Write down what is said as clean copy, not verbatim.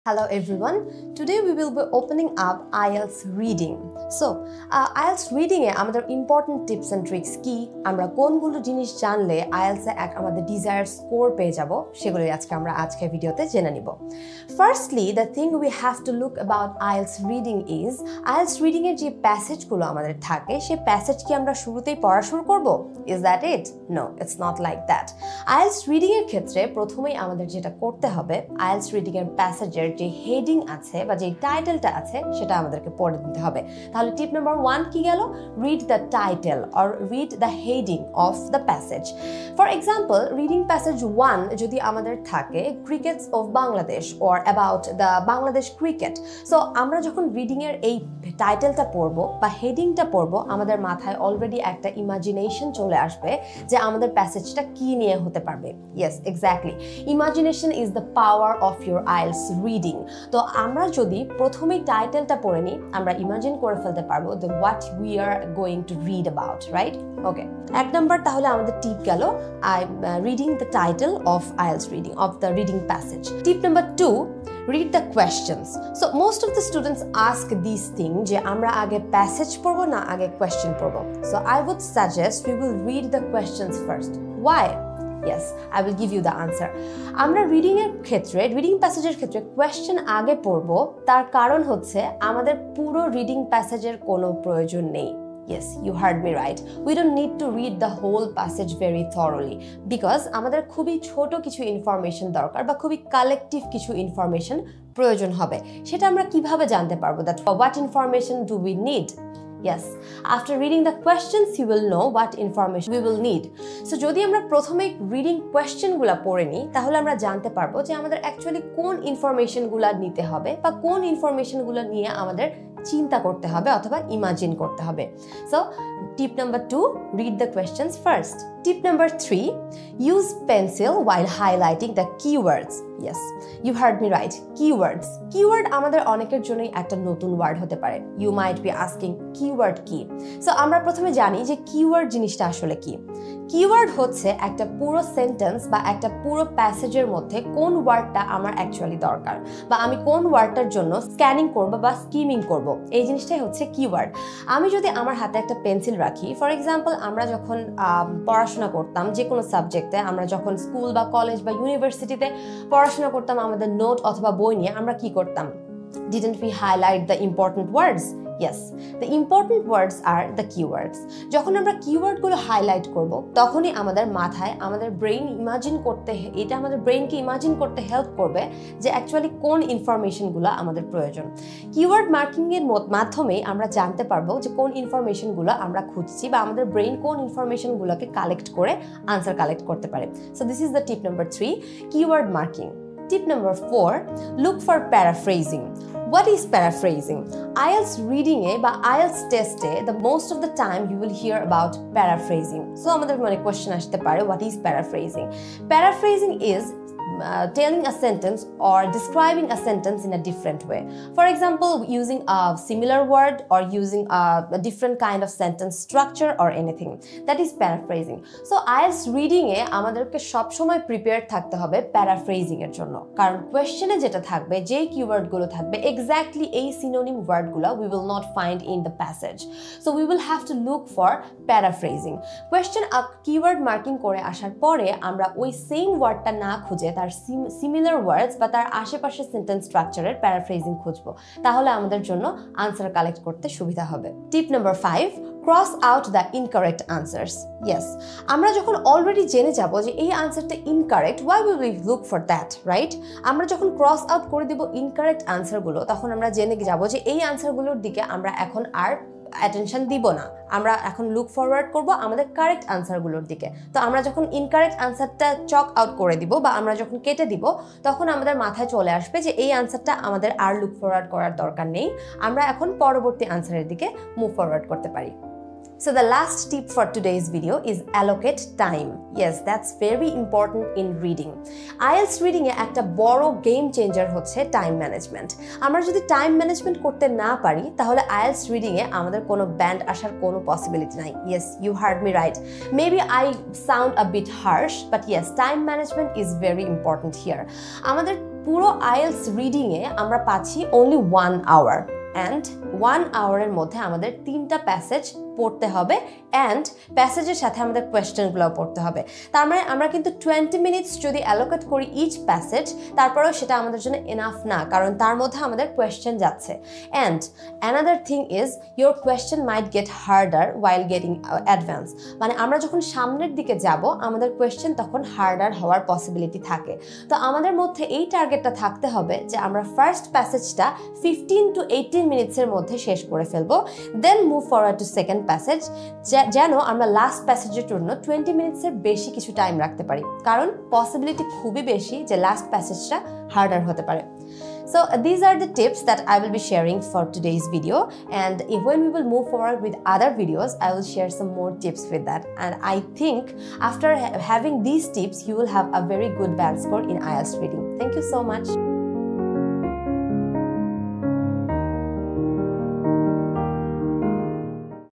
Hello everyone. Today we will be opening up IELTS reading. So, IELTS reading এ আমাদের important tips and tricks কি আমরা কোনগুলো জিনিস জানলে IELTS এ আমাদের desired score পেয়ে যাব সেগুলো আজকে ভিডিওতে জেনে নিব। Firstly, the thing we have to look about IELTS reading is IELTS reading এর যে প্যাসেজ গুলো আমাদের থাকে সেই প্যাসেজ কি আমরা শুরুতেই পড়া শুরু করব? Is that it? No, it's not like that. IELTS reading এর ক্ষেত্রে প্রথমেই আমাদের যেটা করতে হবে IELTS reading এর প্যাসেজের যে হেডিং আছে বা যে টাইটেলটা আছে সেটা আমাদেরকে পড়ে দিতে হবে। তাহলে টিপ নাম্বার 1 কি গেল? Read the title or read the heading of the passage. For example, reading passage 1 যদি আমাদের থাকে Crickets of Bangladesh or about the Bangladesh cricket. So আমরা যখন রিডিং এর এই টাইটেলটা পড়ব বা হেডিংটা পড়ব আমাদের মাথায় অলরেডি একটা ইমাজিনেশন চলে আসবে যে আমাদের প্যাসেজটা কি নিয়ে হতে পারবে। Yes, exactly. Imagination is the power of your IELTS reading. তো আমরা যদি প্রথমেই টাইটেলটা পড়ে নিই আমরা ইমাজিন করে ফেলতে পারবো the what we are going to read about, right? Okay. এক নাম্বার তাহলে আমাদের টিপ গেল reading the title of IELTS reading of the reading passage. Tip number 2, read the questions. So most of the students ask these things যে আমরা আগে passage পড়বো না আগে কোয়েশ্চেন পড়বো। So I would suggest we will read the questions first. Why? Yes, I will give you the answer. আমরা reading প্যাসেজের ক্ষেত্রে question আগে পড়বো তার কারণ হচ্ছে আমাদের পুরো রিডিং প্যাসেজের কোনো প্রয়োজন নেই। Yes, you heard me right. We don't need to read the whole passage very thoroughly because আমাদের খুবই ছোট কিছু ইনফরমেশন দরকার বা খুবই কালেক্টিভ কিছু ইনফরমেশন প্রয়োজন হবে। সেটা আমরা কিভাবে জানতে পারবো that what information do we need? Yes, after reading the questions you will know what information we will need. So যদি আমরা প্রথমে রিডিং কোয়েশ্চেনগুলো পড়ে নিই তাহলে আমরা জানতে পারবো যে আমাদের অ্যাকচুয়ালি কোন ইনফরমেশনগুলো নিতে হবে বা কোন ইনফরমেশনগুলো নিয়ে আমাদের চিন্তা করতে হবে অথবা ইমাজিন করতে হবে। So tip number 2, read the questions first. Tip number 3, use pencil while highlighting the keywords. Yes, you heard me right. Keywords. Keyword আমাদের অনেকের জন্যই একটা নতুন ওয়ার্ড হতে পারে। You might be asking keyword কি? So আমরা প্রথমে জানি যে keyword জিনিসটা আসলে কি। Keyword হচ্ছে একটা পুরো সেন্টেন্স বা একটা পুরো প্যাসেজের মধ্যে কোন ওয়ার্ডটা আমার অ্যাকচুয়ালি দরকার বা আমি কোন ওয়ার্ডটার জন্য স্ক্যানিং করব বা স্কিমিং করব এই জিনিসটাই হচ্ছে কিওয়ার্ড। আমি যদি আমার হাতে একটা পেন্সিল রাখি ফর এক্সাম্পল আমরা যখন পড়াশোনা করতাম যে কোনো সাবজেক্টে আমরা যখন স্কুল বা কলেজ বা ইউনিভার্সিটিতে পড়াশোনা করতাম আমাদের নোট অথবা বই নিয়ে আমরা কি করতাম? Didn't we highlight the important words? Yes, the important words are the keywords. যখন আমরা কিওয়ার্ডগুলো হাইলাইট করব তখনই আমাদের মাথায় আমাদের ব্রেইন ইমাজিন করতে এটা আমাদের ব্রেইনকে ইমাজিন করতে হেল্প করবে যে অ্যাকচুয়ালি কোন ইনফরমেশনগুলো আমাদের প্রয়োজন। কিওয়ার্ড মার্কিং এর মাধ্যমে আমরা জানতে পারবো যে কোন ইনফরমেশনগুলো আমরা খুঁজছি বা আমাদের ব্রেইন কোন ইনফরমেশনগুলোকে কালেক্ট করে আনসার কালেক্ট করতে পারে। So this is the tip number 3, keyword marking. Tip number 4, look for paraphrasing. What is paraphrasing? IELTS reading বা IELTS test the most of the time you will hear about paraphrasing. So আমাদের মনে question আসতে পারে what is paraphrasing? Paraphrasing is telling a sentence or describing a sentence in a different way. For example, using a similar word or using a different kind of sentence structure or anything. That is paraphrasing. So IELTS reading আমাদেরকে সবসময় prepare থাকতে হবে paraphrasing এর জন্য কারণ কোয়েশ্চেনে যেটা থাকবে যে কিওয়ার্ডগুলো থাকবে এক্স্যাক্টলি এই সিনোনিম ওয়ার্ডগুলো we will not find in the passage. So we will have to look for paraphrasing. Question keyword marking করে আসার পরে আমরা ওই সেম ওয়ার্ডটা না খুঁজে তার সিমিলার ওয়ার্ডস বা তার আশেপাশে সেন্টেন্স স্ট্রাকচারের প্যারাফ্রেজিং খুঁজবো তাহলে আমাদের জন্য আনসার কালেক্ট করতে সুবিধা হবে। টিপ number 5, cross out the incorrect answers. Yes, আমরা যখন অলরেডি জেনে যাব যে এই আনসারটা incorrect why will we look for that, right? আমরা যখন ক্রস আউট করে দেব ইনকারেক্ট আনসারগুলো তখন আমরা জেনে যাব যে এই আনসারগুলোর দিকে আমরা এখন আর অ্যাটেনশন দিব না আমরা এখন লুক ফরওয়ার্ড করব আমাদের কারেক্ট আনসারগুলোর দিকে। তো আমরা যখন ইনকারেক্ট আনসারটা চক আউট করে দিব বা আমরা যখন কেটে দিব তখন আমাদের মাথায় চলে আসবে যে এই আনসারটা আমাদের আর লুক ফরওয়ার্ড করার দরকার নেই আমরা এখন পরবর্তী আনসারের দিকে মুভ ফরওয়ার্ড করতে পারি। So the last tip for today's video is allocate time. Yes, that's very important in reading. IELTS reading এ একটা বড় গেম চেঞ্জার হচ্ছে টাইম ম্যানেজমেন্ট। আমরা যদি টাইম ম্যানেজমেন্ট করতে না পারি তাহলে IELTS reading এ আমাদের কোনো ব্যান্ড আসার কোনো পসিবিলিটি নাই। Yes, you heard me right. Maybe I sound a bit harsh, but yes, time management is very important here. আমাদের পুরো IELTS রিডিংয়ে আমরা পাচ্ছি only 1 hour and 1 আওয়ারের মধ্যে আমাদের 3টা প্যাসেজ পড়তে হবে and প্যাসেজের সাথে আমাদের কোয়েশ্চেনগুলো পড়তে হবে। তার মানে আমরা কিন্তু 20 মিনিটস যদি অ্যালোকেট করি ইচ প্যাসেজ, তারপরেও সেটা আমাদের জন্য এনাফ না, কারণ তার মধ্যে আমাদের কোয়েশ্চেন যাচ্ছে। and another thing is your question might get harder while getting advance, মানে আমরা যখন সামনের দিকে যাব আমাদের কোয়েশ্চেন তখন হার্ডার হওয়ার পসিবিলিটি থাকে। তো আমাদের মধ্যে এই টার্গেটটা থাকতে হবে যে আমরা ফার্স্ট প্যাসেজটা 15 to 18 মিনিটসের মধ্যে শেষ করে ফেলবো, then move forward to second passage, যেন আমরা লাস্ট প্যাসেজের জন্য 20 মিনিটসের বেশি কিছু টাইম রাখতে পারি, কারণ পসিবিলিটি খুবই বেশি যে লাস্ট প্যাসেজটা হার্ডার হতে পারে। So these are the tips that I will be sharing for today's video, and when we will move forward with other videos, I will share some more tips with that, and I think after having these tips you will have a very good band score in IELTS reading. Thank you so much.